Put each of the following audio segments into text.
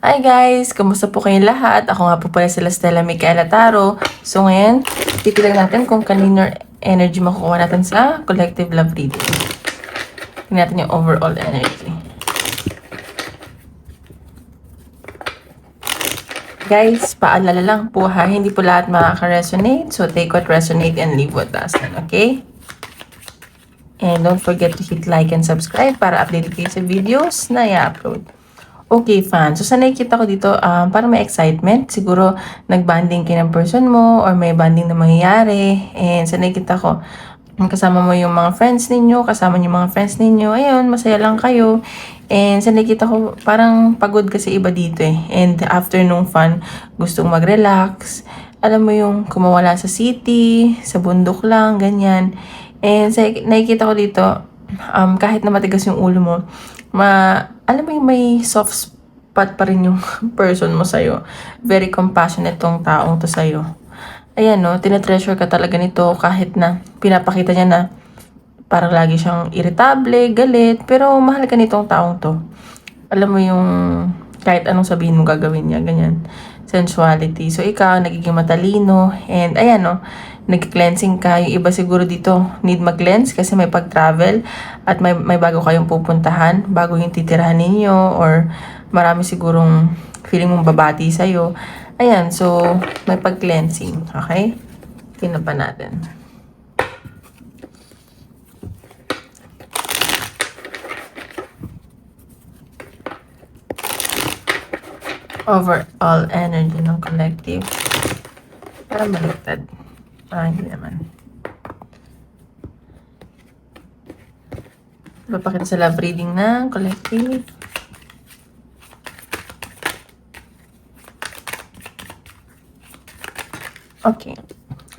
Hi guys! Kumusta po kayong lahat? Ako nga po pala sila Stella Micaela Taro. So ngayon, titilang natin kung kanino energy makukuha natin sa collective love reading. Tingnan natin yung overall energy. Guys, paalala lang po ha, hindi po lahat makaka-resonate. So take what resonate and leave what doesn't, okay? And don't forget to hit like and subscribe para update kayo sa videos na i-upload. Okay, fan. So, sa nakikita ko dito, parang may excitement. Siguro, nag-bonding kayo ng person mo or may bonding na mangyayari. And sa nakikita ko, kasama mo yung mga friends ninyo, kasama niyo mga friends ninyo. Ayun, masaya lang kayo. And sa nakikita ko, parang pagod kasi iba dito eh. And after nung fun, gustong mag-relax. Alam mo yung kumawala sa city, sa bundok lang, ganyan. And sa nakikita ko dito, kahit na matigas yung ulo mo, alam mo yung may soft spot pa rin yung person mo sa'yo. Very compassionate tong taong to sa'yo. Ayan no, tinatreasure ka talaga nito kahit na pinapakita niya na parang lagi siyang irritable, galit, pero mahal ka nitong taong to. Alam mo yung kahit anong sabihin mo gagawin niya, ganyan. Sensuality. So ikaw, nagiging matalino, and ayan no, nag-cleansing ka. Yung iba siguro dito need mag-cleanse kasi may pag-travel at may bago kayong pupuntahan, bago yung titirahan ninyo, or marami sigurong feeling mong babati sa'yo. Ayan, so may pag-cleansing, okay? Tingnan pa natin. Overall energy ng collective. Parang baliktad. Hindi naman. Papakita sa love reading ng collective. Okay.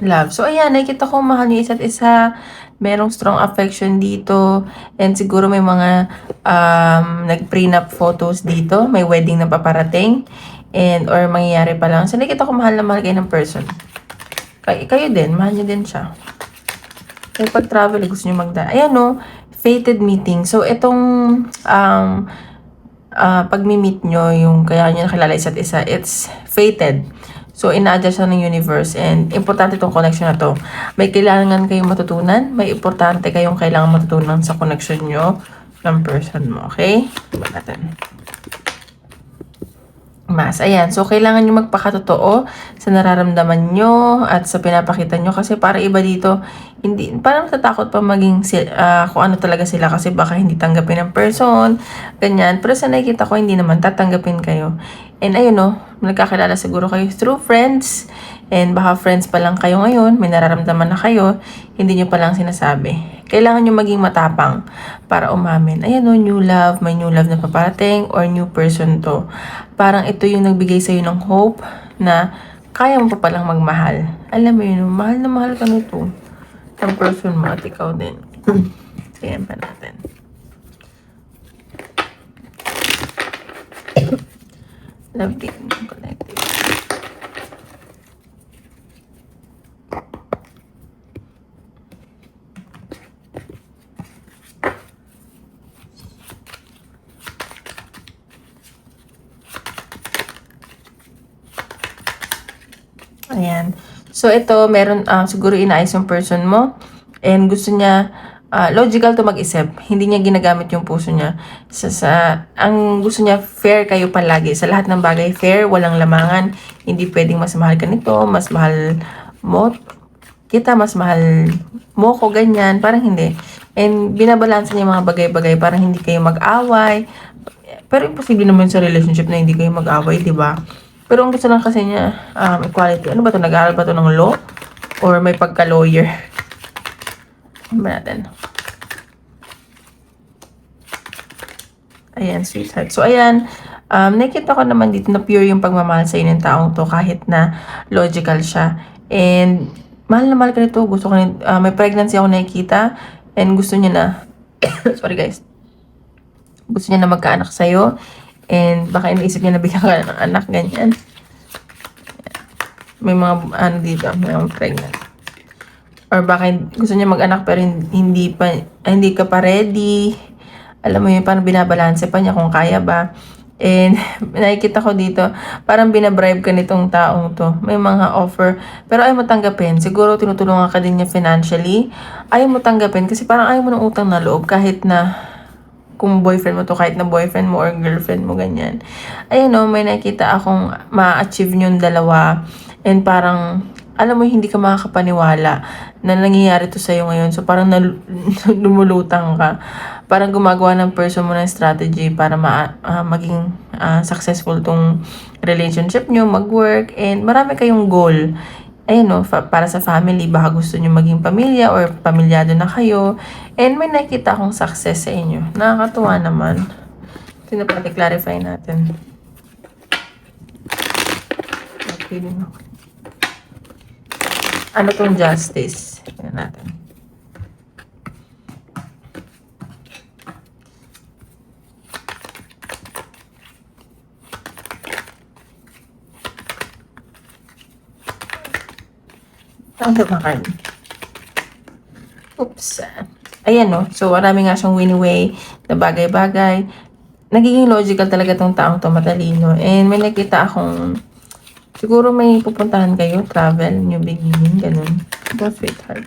Love. So, ayan, nakikita ko mahal niyo isa't isa. Merong strong affection dito. And siguro may mga nag-prenup photos dito. May wedding na paparating. And, or mangyayari pa lang. So, nakikita ko mahal na mahal kayo ng person. Kayo din, mahal niyo din siya. Kaya pag-travel, gusto niyo ayan no, fated meeting. So, itong pag-meet nyo, yung kaya nyo nakilala isa't isa, it's fated. So, ina-adjust siya ng universe, and importante itong connection na to. May kailangan kayong matutunan, may importante kayong kailangan matutunan sa connection nyo ng person mo, okay? Diba natin? Mas, ayan. So, kailangan nyo magpakatotoo sa nararamdaman nyo at sa pinapakita nyo kasi para iba dito, hindi, parang natatakot pa maging kung ano talaga sila kasi baka hindi tanggapin ng person, ganyan. Pero sa nakikita ko, hindi naman tatanggapin kayo. And ayun no, nagkakilala siguro kayo through friends, and baka friends pa lang kayo ngayon, may nararamdaman na kayo, hindi nyo pa lang sinasabi. Kailangan nyo maging matapang para umamin. Ayan no, new love, may new love na paparating, or new person to. Parang ito yung nagbigay sa'yo ng hope na kaya mo pa palang magmahal. Alam mo yun, mahal na mahal ka nito. Ang person mo at ikaw din. Tingnan pa natin. Love reading ng collective. Ayan. So, ito, meron, siguro inaayos yung person mo. And gusto niya, logical to mag-isip. Hindi niya ginagamit yung puso niya. Ang gusto niya, fair kayo palagi. Sa lahat ng bagay, fair, walang lamangan. Hindi pwedeng mas mahal ka nito, mas mahal mo kita, mas mahal mo ko, ganyan. Parang hindi. And binabalansa niya mga bagay-bagay. Parang hindi kayo mag-away. Pero imposible naman sa relationship na hindi kayo mag-away, di ba? Pero ang gusto lang kasi niya, equality. Ano ba to? Nag-aaral ba to ng law? Or may pagka-lawyer? Ano ba natin? Ayan, sweetheart. So, ayan. Nakikita ko naman dito na pure yung pagmamahal sa ng taong to kahit na logical siya. And, mahal na mahal ka nito. Gusto ko may pregnancy ako nakikita. And gusto niya na, sorry guys. Gusto niya na magkaanak sa'yo. And baka iniisip niya na bigyan ka ng anak, ganyan. May mga dito, may mga pregnant. Or baka gusto niya mag-anak pero hindi ka pa ready. Alam mo yun, parang binabalanse pa niya kung kaya ba. And nakikita ko dito, parang binabribe ka nitong taong to. May mga offer, pero ayaw mo tanggapin. Siguro tinutulungan ka din niya financially. Ayaw mo tanggapin kasi parang ayaw mo ng utang na loob kahit na kung boyfriend mo to, kahit na boyfriend mo or girlfriend mo, ganyan. Ayun no, may nakita akong ma-achieve yung dalawa. And parang, alam mo, hindi ka makakapaniwala na nangyayari to sa'yo ngayon. So, parang lumulutang ka. Parang gumagawa ng person mo ng strategy para maging successful tong relationship nyo, mag-work, and marami kayong goal. Ayun no, para sa family, baka gusto nyo maging pamilya or pamilyado na kayo. And may nakita akong success sa inyo. Nakakatuwa naman. Ito na pati clarify natin. Okay. Ano tong justice? Tingnan natin. Ang tabakan. Oops. Ayan no. So, marami nga siyang win-way na bagay-bagay. Nagiging logical talaga tong taong to, matalino. And may nakita akong siguro may pupuntahan kayo, travel, new beginning, ganun. Go, sweetheart.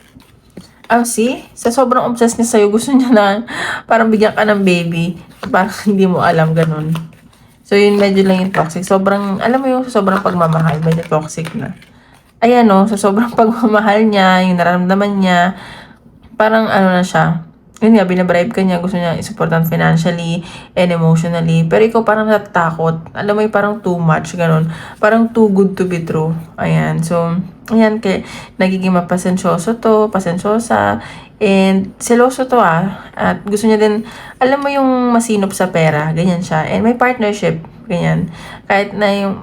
See? Sa sobrang obsessed niya sa'yo, gusto niya na parang bigyan ka ng baby. Parang hindi mo alam, ganun. So, yun medyo lang yung toxic. Sobrang, alam mo yung sobrang pagmamahal, medyo toxic na. Ayan no, sa sobrang pagmamahal niya, yung nararamdaman niya, parang ano na siya, yun nga, binabribe ka niya, gusto niya i-supportan financially and emotionally. Pero ikaw parang natatakot. Alam mo yung parang too much, ganun. Parang too good to be true. Ayan. So, ayan, nagiging mapasensyoso to, pasensyosa, and seloso to At gusto niya din, alam mo yung masinop sa pera, ganyan siya. And may partnership, ganyan. Kahit na yung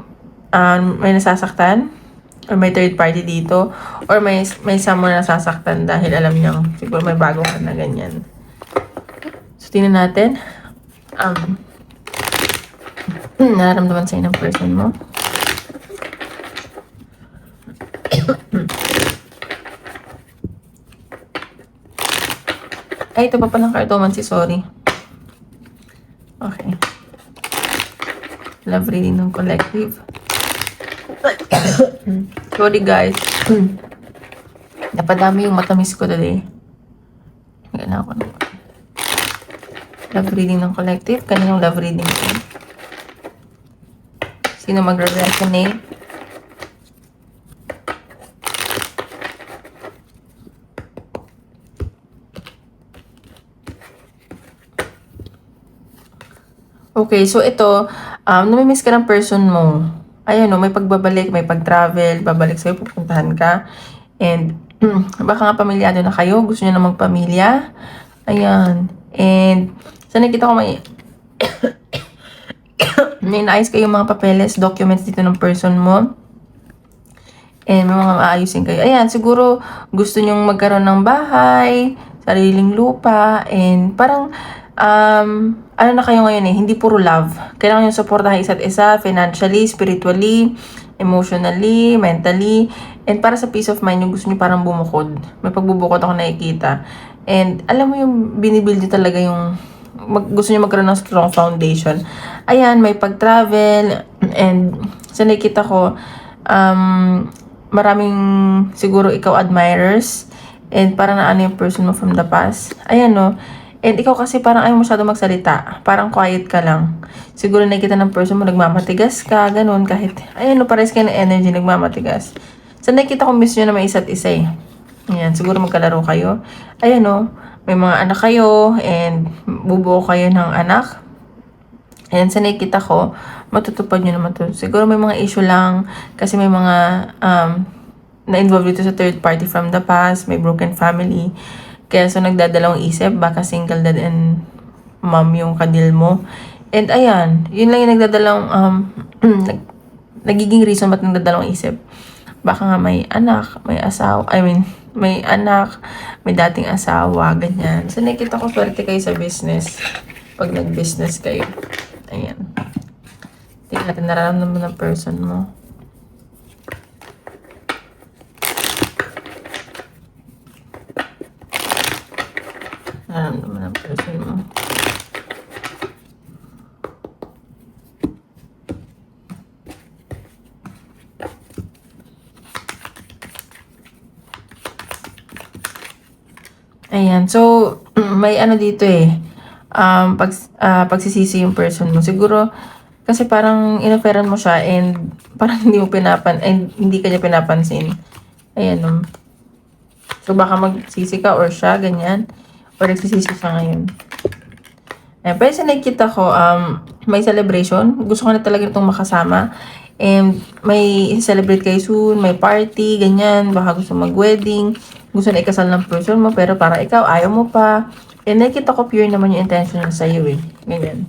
may nasasaktan, or may third party dito, or may someone na sasaktan dahil alam niyang siguro may bago ka na ganyan. So, tingnan natin. Nararamdaman sa'yo ng person mo. Ay, ito pa palang cartomancy, sorry. Okay. Love reading ng collective. Sorry guys. Napadami yung matamis ko today. Ganyan ako na. Love reading ng collective. Kaninong love reading ko? Sino mag-resonate? Okay, so ito, namimiss ka ng person mo. Ayan no, may pagbabalik, may pag-travel, babalik sa'yo, pupuntahan ka. And, baka nga pamilyado na kayo, gusto niyo na magpamilya. Ayan. And, sa nakita ko may naayos kayong mga papeles, documents dito ng person mo. And may mga maayusin kayo. Ayan, siguro gusto nyong magkaroon ng bahay, sariling lupa, and parang, ano na kayo ngayon hindi puro love. Kailangan yung supportahan isa't isa, financially, spiritually, emotionally, mentally, and para sa peace of mind, yung gusto nyo parang bumukod. May pagbubukod ako nakikita. And alam mo yung binibuild nyo talaga yung, gusto nyo magkaroon ng strong foundation. Ayan, may pag-travel, and sa nakikita ko, maraming siguro ikaw admirers, and parang naano yung person mo from the past. Ayan no. And ikaw kasi parang ayaw masyado magsalita. Parang quiet ka lang. Siguro nakikita ng person mo, nagmamatigas ka, ganun. Kahit, ayan no, pares kayo ng energy, nagmamatigas. So nakikita ko miss nyo na may isa't isa Ayan, siguro magkalaro kayo. Ayan no, may mga anak kayo, and bubuo kayo ng anak. And sa nakikita ko, matutupad nyo naman to. Siguro may mga issue lang, kasi may mga na-involve dito sa third party from the past, may broken family. Kaya so nagdadalawang isip, baka single dad and mom yung kadil mo. And ayan, yun lang yung nagdadalawang, nagiging reason ba't nagdadalawang isip. Baka nga may anak, may asawa, may anak, may dating asawa, ganyan. So nakita ko swerte kayo sa business. Pag nag-business kayo. Ayan. Tingnan natin, nararamdaman ng person mo. Nararamdaman ng person mo. Ayan. So, may ano dito eh. Pagsisisi yung person mo. Siguro, kasi parang inoferan mo siya and parang hindi ka niya pinapansin. Ayan. So, baka magsisi ka or siya, ganyan. Or nagsisisi siya ngayon. Ayan. Pero sa nakikita ko, may celebration. Gusto ko na talaga itong makasama. And may celebrate kayo soon, may party, ganyan. Baka gusto mag-wedding. Gusto na ikasal ng person mo, pero para ikaw, ayaw mo pa. And nakikita ko pure naman yung intention niya sa'yo eh. Ganyan.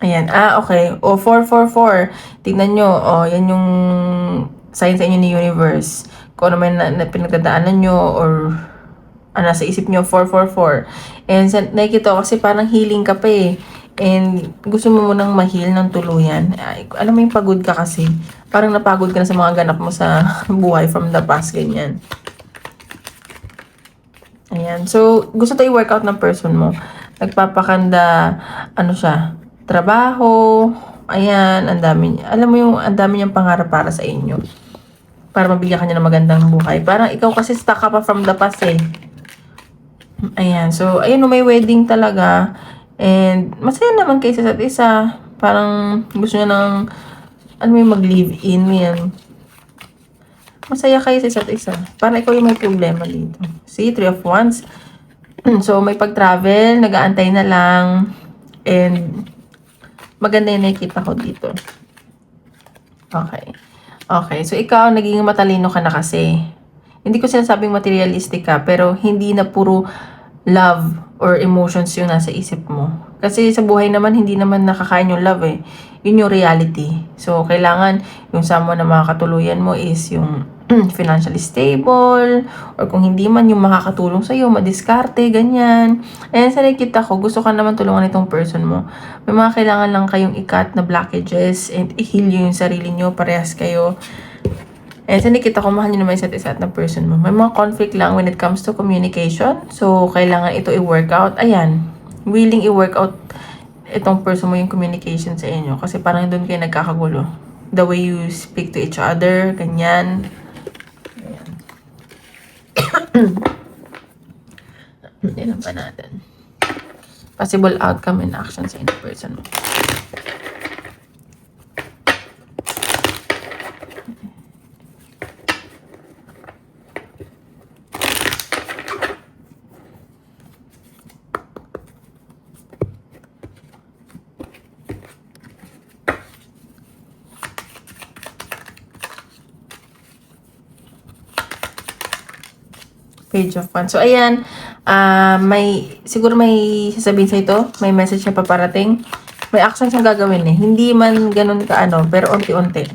Ayan. Okay. O, 444. Tignan nyo. O, yan yung sign sa inyo ni universe. Kung ano man na pinagdadaanan nyo or nasa isip nyo, 444. And nakikita ko kasi parang healing ka pa eh. And gusto mo munang ma-heal ng tuluyan. Ay, alam mo yung pagod ka kasi. Parang napagod ka na sa mga ganap mo sa buhay from the past, ganyan. Ayan. So, gusto tayo i-workout ng person mo. Nagpapakanda, siya, trabaho. Ayan, ang dami. Alam mo yung ang dami niyang pangarap para sa inyo. Para mabigyan ka niya ng magandang buhay. Parang ikaw kasi stuck ka pa from the past eh. Ayan. So, ayun, may wedding talaga. And, masaya naman kayo sa isa't isa. Parang, gusto niya ng, mag-live-in. Yan. Masaya kayo sa isa't isa. Parang ikaw yung may problema dito. See, 3 of Wands. So, may pag-travel. Nag-aantay na lang. And, maganda yung nakikita ko dito. Okay. Okay. So, ikaw, naging matalino ka na kasi. Hindi ko sinasabing materialistic ka, pero hindi na puro love or emotions yung nasa isip mo. Kasi sa buhay naman, hindi naman nakakain yung love eh. Yun yung reality. So, kailangan yung someone na makakatuluyan mo is yung financially stable, or kung hindi man yung makakatulong sa'yo, madiskarte, ganyan. And sa nakikita ko, gusto ka naman tulungan itong person mo. May mga kailangan lang kayong ikat na blockages and i-heal yung sarili nyo, parehas kayo. And sa nakita ko, mahal nyo naman isa't isa ng person mo. May mga conflict lang when it comes to communication. So, kailangan ito i-workout. Ayan, willing i-workout itong person mo yung communication sa inyo. Kasi parang doon kayo nagkakagulo. The way you speak to each other, ganyan. Ayan. Hindi pa natin. Possible outcome and action sa inyo person mo. Page of Wands. So, ayan. Siguro may sasabihin sa ito. May message na paparating. May actions ang gagawin eh. Hindi man ganun pero unti-unti.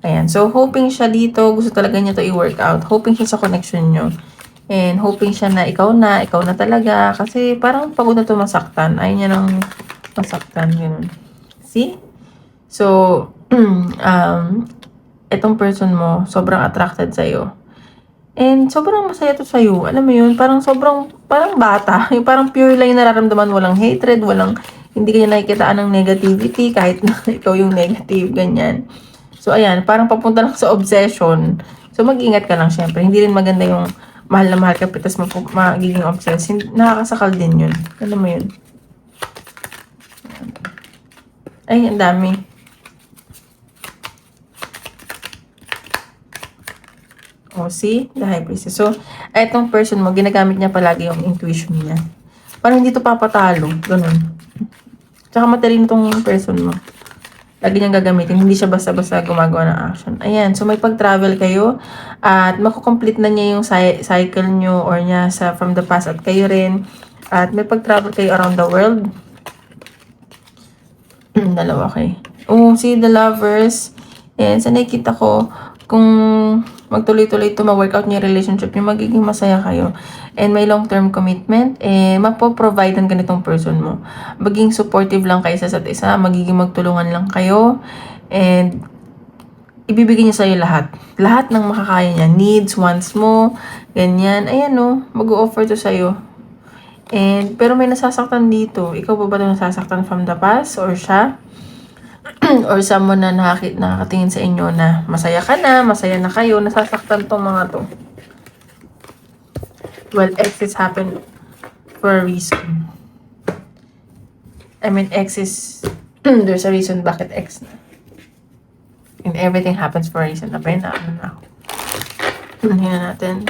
Ayan. So, hoping siya dito. Gusto talaga niya to i-work out. Hoping siya sa connection nyo. And hoping siya na ikaw na talaga. Kasi parang pagod na to masaktan. Ayaw niya nang masaktan. Ganun. See? So, itong person mo, sobrang attracted sa'yo. And sobrang masaya to sa'yo. Alam mo yun, parang bata. Yung parang pure lang yung nararamdaman. Walang hatred, hindi kanya nakikitaan ng negativity kahit na ikaw yung negative, ganyan. So, ayan, parang papunta lang sa obsession. So, mag-ingat ka lang syempre. Hindi rin maganda yung mahal na mahal ka, pitas magiging obsessed. Nakakasakal din yun. Alam mo yun. Ay, ang dami. See? The High Priestess. So, etong person mo, ginagamit niya palagi yung intuition niya. Parang hindi to papatalo. Ganun. Tsaka matalino tong person mo. Lagi niyang gagamitin. Hindi siya basta-basta gumagawa ng action. Ayan. So, may pag-travel kayo. At makukomplete na niya yung cycle nyo or niya from the past at kayo rin. At may pag-travel kayo around the world. Dalawa kayo. See the Lovers. And sa nakikita ko, kung magtuloy-tuloy ito, ma-workout niyo yung relationship niyo, magiging masaya kayo. And may long-term commitment, mapo-provide ang ganitong person mo. Maging supportive lang kayo sa isa't isa, magiging magtulungan lang kayo, and ibibigay niya sa'yo lahat. Lahat ng makakaya niya, needs, wants mo, ganyan. Ayan mag-o-offer to sa'yo. Pero may nasasaktan dito. Ikaw ba ito nasasaktan from the past, or siya? Or someone na nakakatingin sa inyo na masaya ka na, masaya na kayo, nasasaktan tong mga to. Well, exits happen for a reason. I mean, X is, there's a reason bakit X na. And everything happens for a reason. Napay na, ano na ako. Tingnan natin.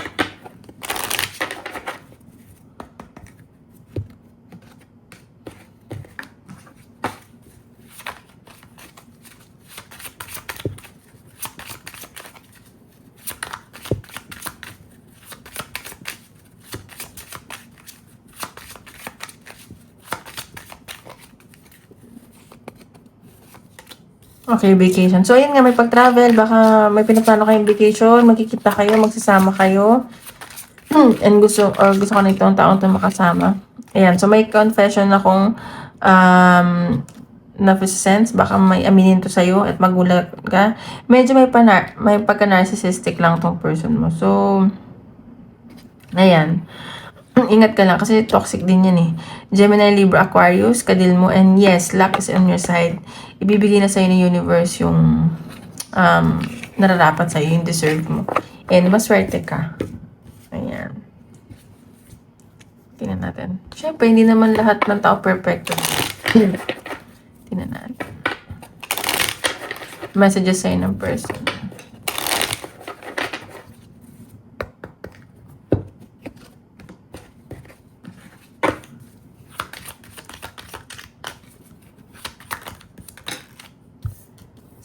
Okay, vacation. So, ayun nga, may pag-travel. Baka may pinaplano kayong vacation. Magkikita kayo, magsasama kayo. And gusto ko na itong taong ito makasama. Ayan. So, may confession akong na-sense. Baka may aminin to sa'yo at magulat ka. Medyo may pagka-narcissistic lang tong person mo. So, ayan. Ingat ka lang kasi toxic din yan eh. Gemini, Libra, Aquarius, kadil mo. And yes, luck is on your side. Ibibigay na sa'yo ng universe yung nararapat sa'yo, yung deserve mo. And maswerte ka. Ayan. Tingnan natin. Siyempre, hindi naman lahat ng tao perfecto. Tingnan natin. Messages sa'yo ng person.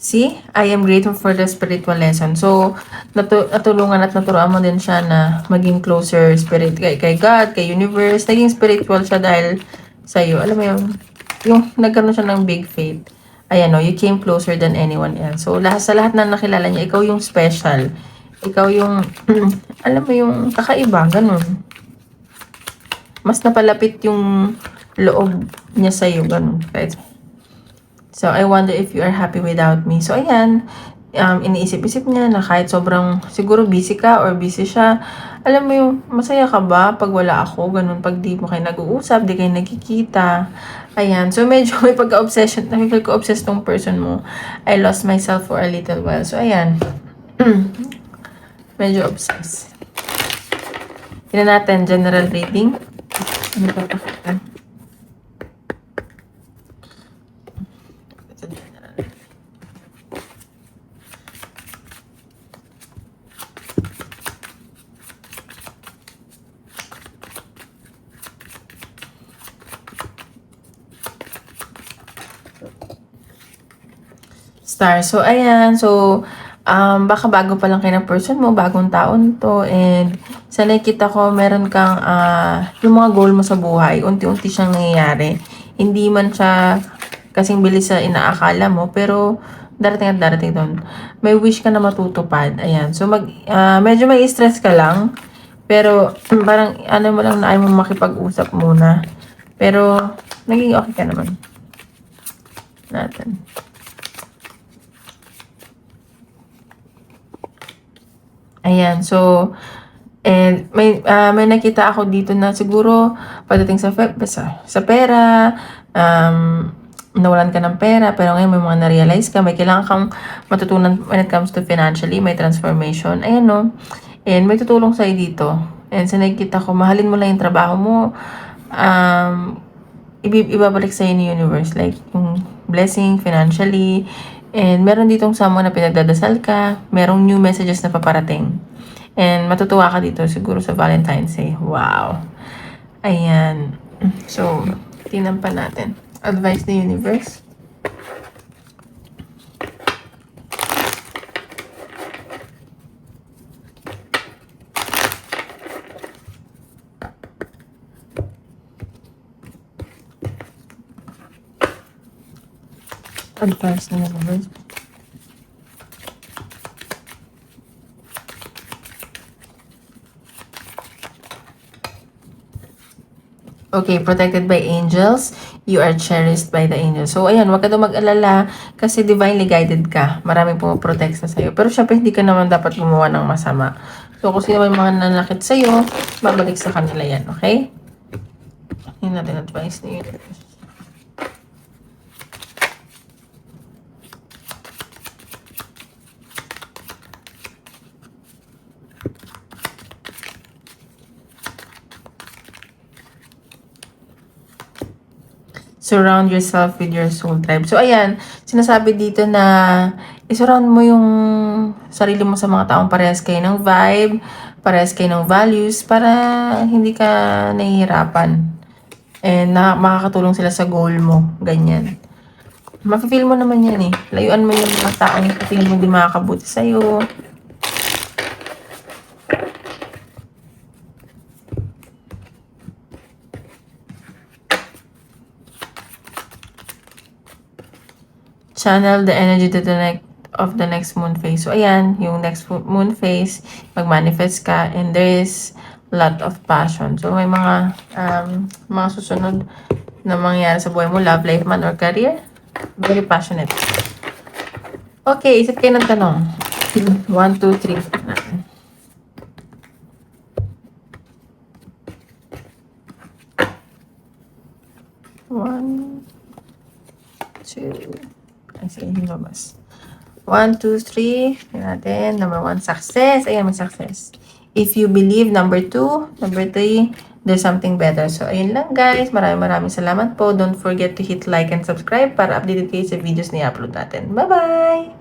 See, I am grateful for the spiritual lesson. So, natulungan at naturuan mo din siya na maging closer spirit kay God, kay universe. Naging spiritual siya dahil sa'yo. Alam mo yung nagkaroon siya ng big faith. Ayan o, you came closer than anyone else. So, sa lahat na nakilala niya, ikaw yung special. Ikaw yung, alam mo yung kakaiba, ganun. Mas napalapit yung loob niya sa'yo, ganun. Right? So, I wonder if you are happy without me. So, ayan, iniisip-isip niya na kahit sobrang siguro busy ka or busy siya, alam mo yung masaya ka ba pag wala ako, ganun, pag di mo kayo nag-uusap, di kayo nagkikita. Ayan, so medyo may pagka-obsession, pagka-obsessed tong person mo. I lost myself for a little while. So, ayan, medyo obsessed. Tignan natin, general reading. Ano pa pakita? Star. So, ayan. So, baka bago pa lang kayo ng person mo, bagong taon to. And sa nakikita ko, meron kang, yung mga goal mo sa buhay, unti-unti siyang nangyayari. Hindi man siya kasing bilis sa inaakala mo, pero darating at darating doon. May wish ka na matutupad. Ayan. So, medyo may stress ka lang. Pero, parang, ano mo lang na ayaw mo makipag-usap muna. Pero, naging okay ka naman. Natin. Ayan, so, and may nakita ako dito na siguro pagdating sa pera, nawalan ka ng pera, pero ngayon may mga na-realize ka, may kailangan kang matutunan when it comes to financially, may transformation. Ayan no, and may tutulong sa'yo dito. And sa nakikita ko, mahalin mo lang yung trabaho mo, ibabalik sa'yo ni universe, like yung blessing financially. And meron ditong someone na pinagdadasal ka. Merong new messages na paparating. And matutuwa ka dito siguro sa Valentine's Day. Wow. Ayan. So, tingnan pa natin. Advice ni universe. Advice ni universe. Okay, protected by angels. You are cherished by the angels. So, ayan, wag ka daw mag-alala kasi divinely guided ka. Maraming pumaprotect sa sa'yo. Pero syempre, hindi ka naman dapat gumawa ng masama. So, kung sino may mga nanakit sa'yo, babalik sa kanila yan, okay? Hindi natin advice ni universe. Surround yourself with your soul tribe. So, ayan, sinasabi dito na isurround mo yung sarili mo sa mga taong parehas kayo ng vibe, parehas kayo ng values, para hindi ka nahihirapan. And makakatulong sila sa goal mo. Ganyan. Mafe-feel mo naman yan eh. Layuan mo yung mga taong tingin mo di makakabuti sa'yo. Channel the energy to of the next moon phase. So, ayan, yung next moon phase, mag-manifest ka, and there is a lot of passion. So, may mga susunod na mangyayari sa buhay mo, love life man or career. Very passionate. Okay, isip kayo ng tanong. 1, 2, 3. 1, 2. Ay, sige, lumabas. 1, 2, 3. Yan natin. Number 1, success. Ayan, may success. If you believe, number 2. Number 3, there's something better. So, ayun lang guys. Maraming salamat po. Don't forget to hit like and subscribe para updated kayo sa videos na i-upload natin. Bye-bye!